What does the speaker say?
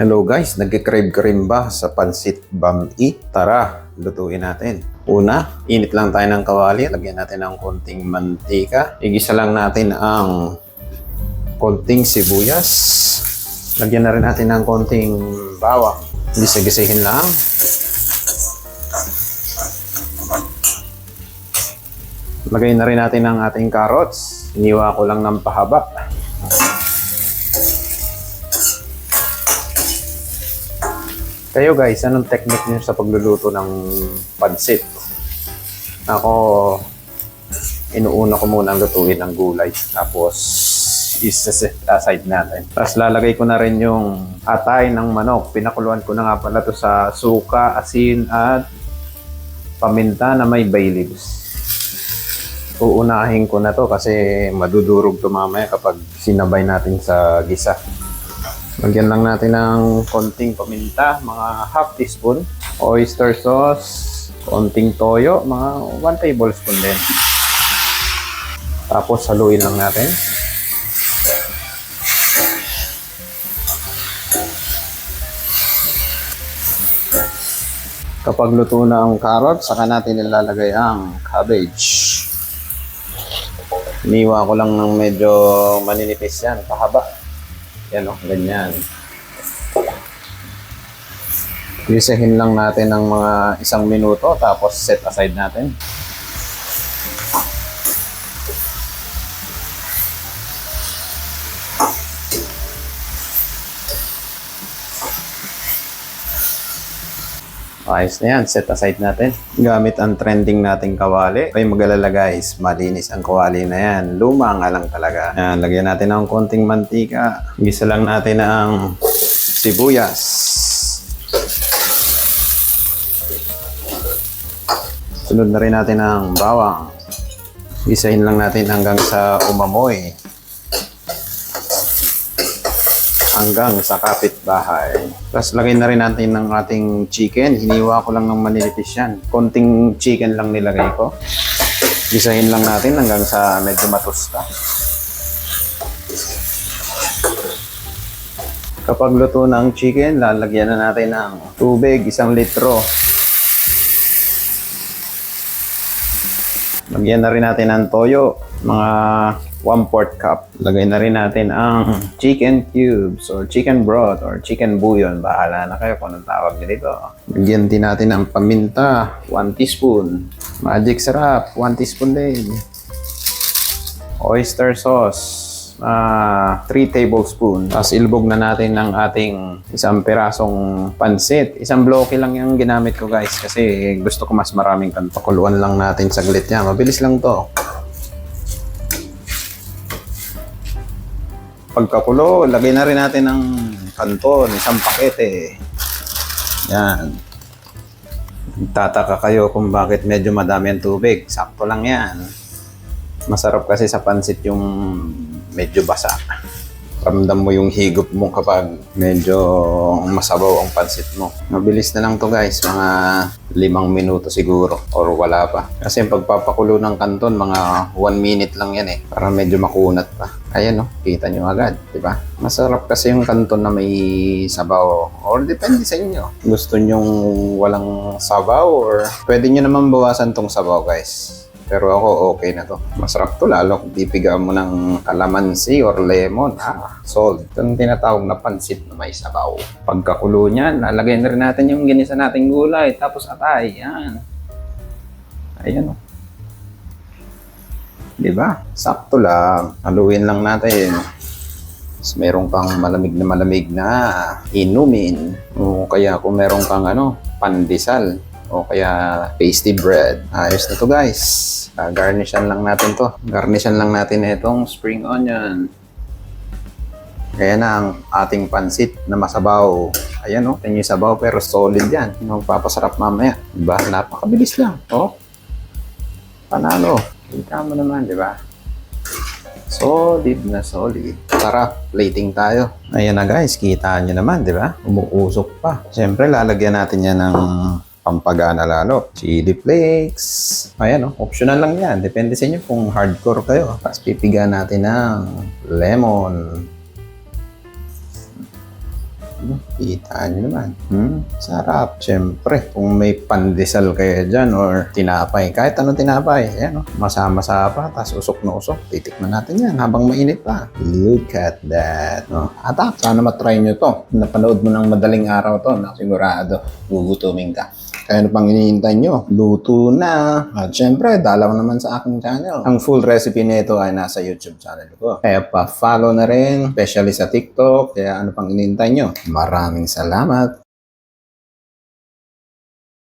Hello guys, nagkikrave ka rin ba sa pansit bami? Tara, lutuin natin. Una, init lang tayo ng kawali. Lagyan natin ng konting mantika. Igisa lang natin ang konting sibuyas. Lagyan na rin natin ng konting bawang. Gisa-gisahin lang. Lagay na rin natin ang ating carrots. Iniwa ko lang ng pahaba. Kayo guys, anong technique niyo sa pagluluto ng pansit? Ako, inuuna ko muna ang lutuin ng gulay. Tapos, isa-set aside natin. Tapos lalagay ko na rin yung atay ng manok. Pinakuluan ko na nga pala to sa suka, asin, at paminta na may bay leaves. Uunahin ko na to kasi madudurog to mamaya kapag sinabay natin sa gisa. Lagyan lang natin ng konting paminta, mga half teaspoon. Oyster sauce, konting toyo, mga 1 tablespoon din. Tapos haluin lang natin. Kapag luto na ang carrot, saka natin ilalagay ang cabbage. Iniwa ko lang ng medyo maninipis yan, pahaba. Yan o, ganyan. Gisahin lang natin ng mga 1 minuto, tapos set aside natin. Ayos na yan, set aside natin. Gamit ang trending nating kawali. Ay mag-alala guys, malinis ang kawali na yan. Luma nga lang talaga. Yan, lagyan natin ng konting mantika. Gisa lang natin ang sibuyas. Sunod na rin natin ang bawang. Gisahin lang natin hanggang sa umamoy. Hanggang sa kapitbahay. Tapos lagay na rin natin ng ating chicken. Hiniwa ko lang ng maninipis yan. Konting chicken lang nilagay ko. Gisahin lang natin hanggang sa medyo matusta. Kapag luto na ang chicken, lalagyan na natin ng tubig, 1 litro. Lagyan na rin natin ng toyo, mga 1/4 cup. Lagay na rin natin ang chicken cubes or chicken broth or chicken bouillon. Bahala na kayo kung anong tawag nito. Lagyan din natin ang paminta, 1 teaspoon. Magic sarap, 1 teaspoon din. Oyster sauce, 3 tablespoon. Tapos ilbog na natin ng ating 1 pirasong pansit. 1 bloke lang yung ginamit ko guys kasi gusto ko mas maraming kanto. Pakuluan lang natin saglit yan. Mabilis lang to. Pagkakulo, lagay na rin natin ng kanton, 1 pakete. Yan. Tataka kayo kung bakit medyo madami ang tubig. Sakto lang yan. Masarap kasi sa pansit yung medyo basa. Ramdam mo yung higop mo kapag medyo masabaw ang pansit mo. Mabilis na lang to guys, mga 5 minuto siguro or wala pa. Kasi pagpapakulo ng kanton, mga 1 minute lang yan eh. Para medyo makunat pa. Ayan no, kita nyo agad, di ba? Masarap kasi yung kanton na may sabaw. Or depende sa inyo. Gusto nyong walang sabaw or pwede nyo naman bawasan tong sabaw guys. Pero ako, okay na to. Masarap to lalo kung pipigaan mo ng kalamansi or lemon. Salt. Ito yung tinatawag na pansit na may sabaw. Pagkakulo niyan, lalagay na rin natin yung ginisa nating gulay. Tapos atay. Yan. Ayan o. Diba? Sakto lang. Haluin lang natin. Tapos meron kang malamig na inumin. O kaya kung meron kang pandesal. O kaya pasty bread. Ayos na to guys. Garnishan lang natin to. Garnishan lang natin itong spring onion. Kaya na ang ating pansit na masabaw. Ayan o. Tingin yung sabaw pero solid yan. Magpapasarap mamaya. Diba? Napakabilis lang. O. Panalo. Kita mo naman, diba? Solid na solid. Tara, plating tayo. Ayan na guys. Kita nyo naman, diba? Umuusok pa. Siyempre, lalagyan natin yan ng pampagana lalo. Chili flakes. Ayan, optional lang yan. Depende sa inyo kung hardcore kayo. Tapos pipiga natin ng lemon. Kita nyo naman. Sarap. Siyempre, kung may pandesal kayo dyan or tinapay, kahit anong tinapay, ayan, masama-sama pa, tapos usok na usok. Titikman natin yan habang mainit pa. Look at that. Atak, sana matry nyo to. Napanood mo ng madaling araw to, na sigurado, gugutumin ka. Kaya ano pang hinihintay nyo? Luto na. At syempre, dalaw naman sa aking channel. Ang full recipe nito ay nasa YouTube channel ko. Kaya pa-follow na rin, especially sa TikTok. Kaya ano pang hinihintay nyo? Maraming salamat.